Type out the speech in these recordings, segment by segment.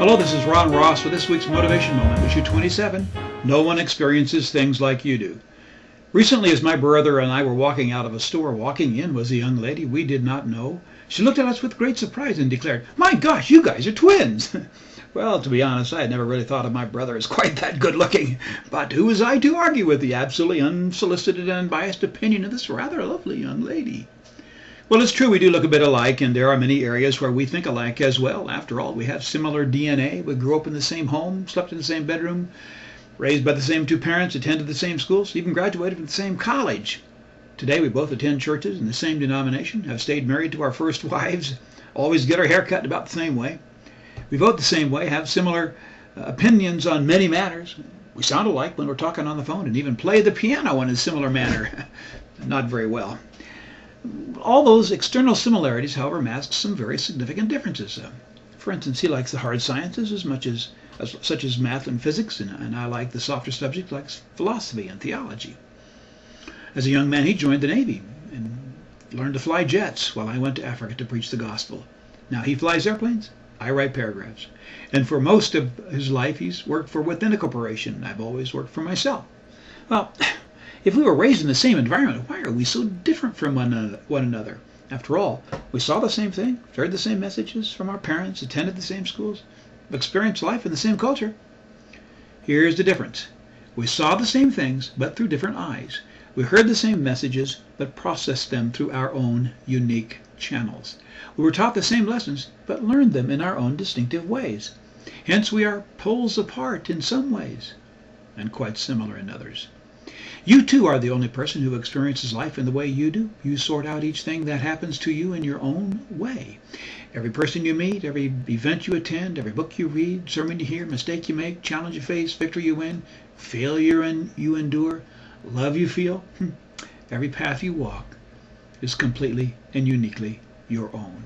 Hello, this is Ron Ross with this week's Motivation Moment, issue 27. No one experiences things like you do. Recently, as my brother and I were walking out of a store, walking in was a young lady we did not know. She looked at us with great surprise and declared, "My gosh, you guys are twins!" Well, to be honest, I had never really thought of my brother as quite that good looking, but who was I to argue with the absolutely unsolicited and unbiased opinion of this rather lovely young lady? Well, it's true we do look a bit alike, and there are many areas where we think alike as well. After all, we have similar DNA. We grew up in the same home, slept in the same bedroom, raised by the same two parents, attended the same schools, even graduated from the same college. Today we both attend churches in the same denomination, have stayed married to our first wives, always get our hair cut about the same way. We vote the same way, have similar opinions on many matters. We sound alike when we're talking on the phone and even play the piano in a similar manner. Not very well. All those external similarities, however, mask some very significant differences. For instance, he likes the hard sciences such as math and physics, and I like the softer subjects like philosophy and theology. As a young man, he joined the Navy and learned to fly jets while I went to Africa to preach the gospel. Now he flies airplanes, I write paragraphs. And for most of his life, he's worked for within a corporation. I've always worked for myself. Well, if we were raised in the same environment, why are we so different from one another? After all, we saw the same thing, heard the same messages from our parents, attended the same schools, experienced life in the same culture. Here's the difference. We saw the same things, but through different eyes. We heard the same messages, but processed them through our own unique channels. We were taught the same lessons, but learned them in our own distinctive ways. Hence, we are poles apart in some ways, and quite similar in others. You too are the only person who experiences life in the way you do. You sort out each thing that happens to you in your own way. Every person you meet, every event you attend, every book you read, sermon you hear, mistake you make, challenge you face, victory you win, failure you endure, love you feel, every path you walk is completely and uniquely your own.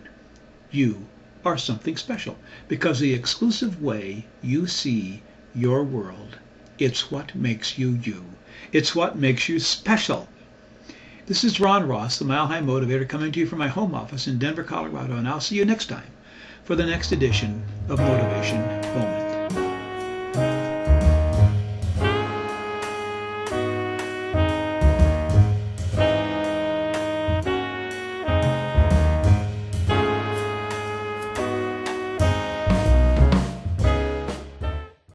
You are something special because the exclusive way you see your world, it's what makes you you. It's what makes you special. This is Ron Ross, the Mile High Motivator, coming to you from my home office in Denver, Colorado, and I'll see you next time for the next edition of Motivation Moment.